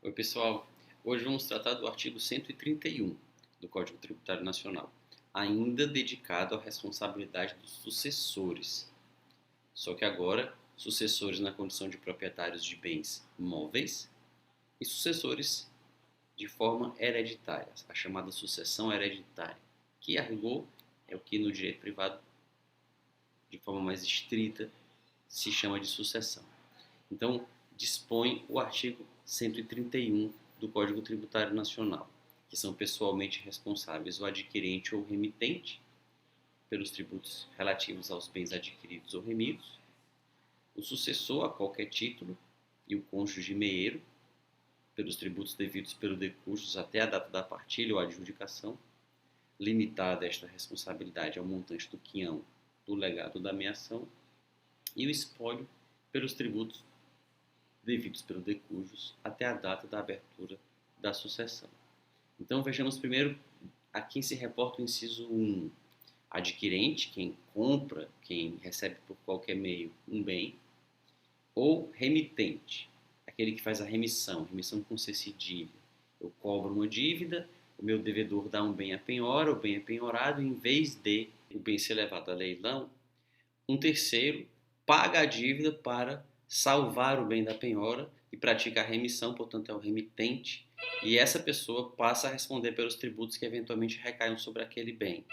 Oi, pessoal. Hoje vamos tratar do artigo 131 do Código Tributário Nacional, ainda dedicado à responsabilidade dos sucessores. Só que agora, sucessores na condição de proprietários de bens móveis e sucessores de forma hereditária, a chamada sucessão hereditária, que a rigor é o que no direito privado, de forma mais estrita, se chama de sucessão. Então, dispõe o artigo 131 do Código Tributário Nacional, que são pessoalmente responsáveis o adquirente ou remitente pelos tributos relativos aos bens adquiridos ou remidos, o sucessor a qualquer título e o cônjuge meieiro pelos tributos devidos pelo decursos até a data da partilha ou adjudicação, limitada esta responsabilidade ao montante do quinhão do legado da meação, e o espólio pelos tributos devidos pelo decursos até a data da abertura da sucessão. Então vejamos primeiro a quem se reporta o inciso 1. Adquirente, quem compra, quem recebe por qualquer meio um bem, ou remitente, aquele que faz a remissão com cedilha. Eu cobro uma dívida, o meu devedor dá um bem à penhora, o bem é penhorado, e em vez de o bem ser levado a leilão, um terceiro paga a dívida para salvar o bem da penhora e pratica a remissão, portanto é o remitente, e essa pessoa passa a responder pelos tributos que eventualmente recaiam sobre aquele bem.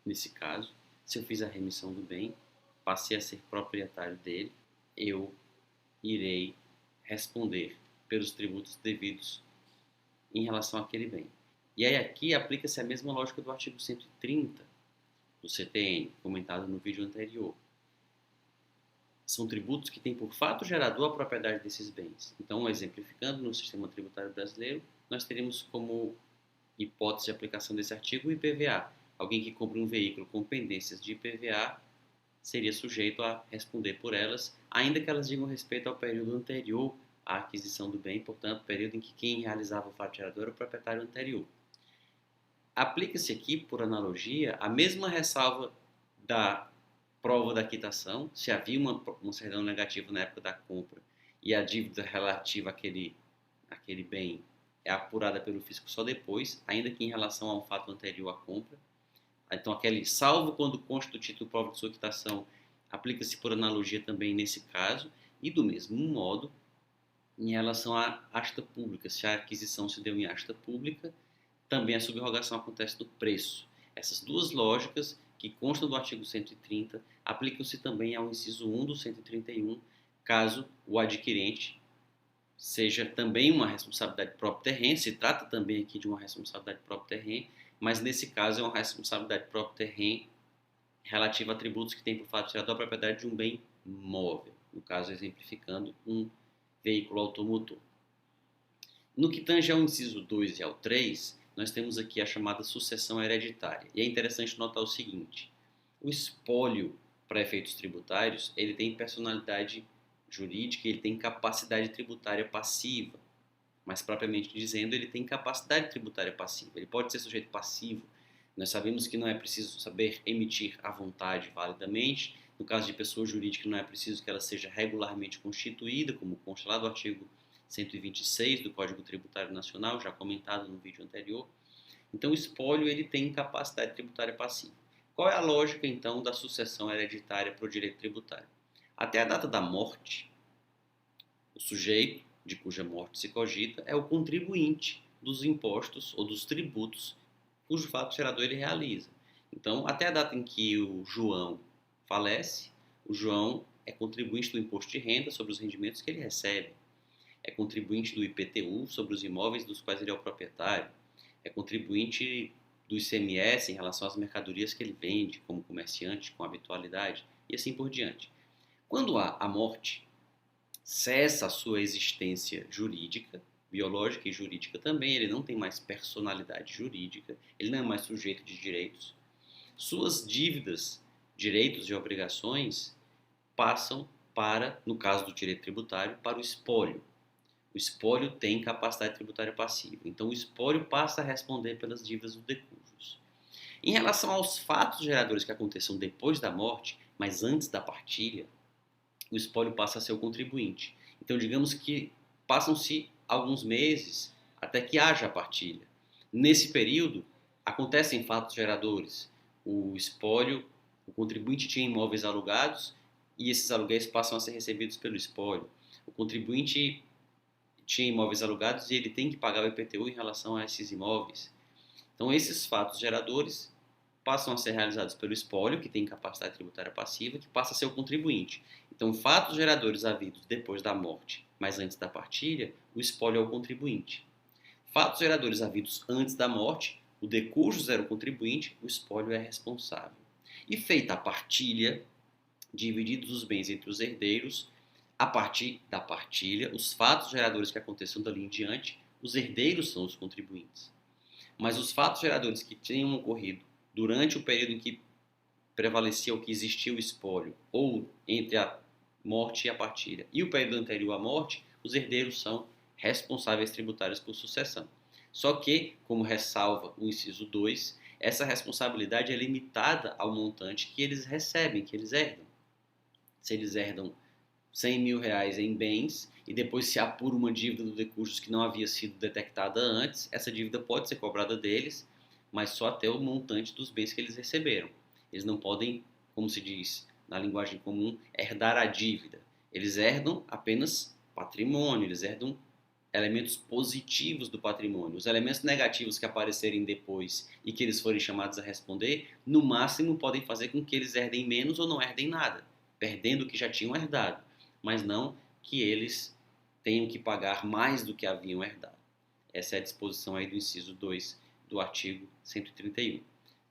Nesse caso, se eu fiz a remissão do bem, passei a ser proprietário dele, eu irei responder pelos tributos devidos em relação àquele bem. E aí aqui aplica-se a mesma lógica do artigo 130 do CTN, comentado no vídeo anterior. São tributos que têm por fato gerador a propriedade desses bens. Então, exemplificando no sistema tributário brasileiro, nós teríamos como hipótese de aplicação desse artigo o IPVA. Alguém que compra um veículo com pendências de IPVA seria sujeito a responder por elas, ainda que elas digam respeito ao período anterior à aquisição do bem, portanto, período em que quem realizava o fato gerador era o proprietário anterior. Aplica-se aqui, por analogia, a mesma ressalva da prova da quitação, se havia uma certidão negativa na época da compra e a dívida relativa àquele bem é apurada pelo fisco só depois, ainda que em relação a um fato anterior à compra. Então, aquele salvo quando consta do título prova de sua quitação aplica-se por analogia também nesse caso, e do mesmo modo, em relação à asta pública, se a aquisição se deu em asta pública, também a subrogação acontece do preço. Essas duas lógicas que constam do artigo 130 aplicam-se também ao inciso 1 do 131, caso o adquirente seja também uma responsabilidade própria terreno, se trata também aqui de uma responsabilidade própria terreno, mas nesse caso é uma responsabilidade própria terreno relativa a tributos que tem por fato gerador a propriedade de um bem móvel, no caso exemplificando um veículo automotor. No que tange ao inciso 2 e ao 3, nós temos aqui a chamada sucessão hereditária. E é interessante notar o seguinte: o espólio para efeitos tributários, ele tem personalidade jurídica, ele tem capacidade tributária passiva, mas propriamente dizendo, ele tem capacidade tributária passiva. Ele pode ser sujeito passivo. Nós sabemos que não é preciso saber emitir à vontade validamente. No caso de pessoa jurídica, não é preciso que ela seja regularmente constituída, como consta lá do artigo 126 do Código Tributário Nacional, já comentado no vídeo anterior. Então, o espólio ele tem capacidade tributária passiva. Qual é a lógica, então, da sucessão hereditária para o direito tributário? Até a data da morte, o sujeito de cuja morte se cogita é o contribuinte dos impostos ou dos tributos cujo fato gerador ele realiza. Então, até a data em que o João falece, o João é contribuinte do imposto de renda sobre os rendimentos que ele recebe, é contribuinte do IPTU sobre os imóveis dos quais ele é o proprietário, é contribuinte do ICMS em relação às mercadorias que ele vende como comerciante com habitualidade e assim por diante. Quando há a morte, cessa a sua existência jurídica, biológica e jurídica também, ele não tem mais personalidade jurídica, ele não é mais sujeito de direitos. Suas dívidas, direitos e obrigações passam para, no caso do direito tributário, para o espólio. O espólio tem capacidade tributária passiva, então o espólio passa a responder pelas dívidas dos decursos. Em relação aos fatos geradores que aconteçam depois da morte, mas antes da partilha, o espólio passa a ser o contribuinte. Então, digamos que passam-se alguns meses até que haja a partilha. Nesse período, acontecem fatos geradores. O espólio, o contribuinte tinha imóveis alugados e esses aluguéis passam a ser recebidos pelo espólio. O contribuinte tinha imóveis alugados e ele tem que pagar o IPTU em relação a esses imóveis. Então, esses fatos geradores passam a ser realizados pelo espólio, que tem capacidade tributária passiva, que passa a ser o contribuinte. Então, fatos geradores havidos depois da morte, mas antes da partilha, o espólio é o contribuinte. Fatos geradores havidos antes da morte, o de cujos era o contribuinte, o espólio é responsável. E feita a partilha, divididos os bens entre os herdeiros, a partir da partilha, os fatos geradores que aconteçam dali em diante, os herdeiros são os contribuintes. Mas os fatos geradores que tenham ocorrido durante o período em que prevalecia ou que existia o espólio, ou entre a morte e a partilha, e o período anterior à morte, os herdeiros são responsáveis tributários por sucessão. Só que, como ressalva o inciso 2, essa responsabilidade é limitada ao montante que eles recebem, que eles herdam. Se eles herdam 100 mil reais em bens e depois se apura uma dívida do decursos que não havia sido detectada antes, essa dívida pode ser cobrada deles, mas só até o montante dos bens que eles receberam. Eles não podem, como se diz na linguagem comum, herdar a dívida. Eles herdam apenas patrimônio, eles herdam elementos positivos do patrimônio. Os elementos negativos que aparecerem depois e que eles forem chamados a responder, no máximo podem fazer com que eles herdem menos ou não herdem nada, perdendo o que já tinham herdado, mas não que eles tenham que pagar mais do que haviam herdado. Essa é a disposição aí do inciso 2 do artigo 131.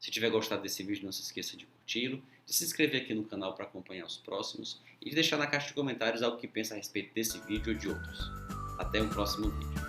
Se tiver gostado desse vídeo, não se esqueça de curti-lo, de se inscrever aqui no canal para acompanhar os próximos e de deixar na caixa de comentários algo que pensa a respeito desse vídeo ou de outros. Até um próximo vídeo.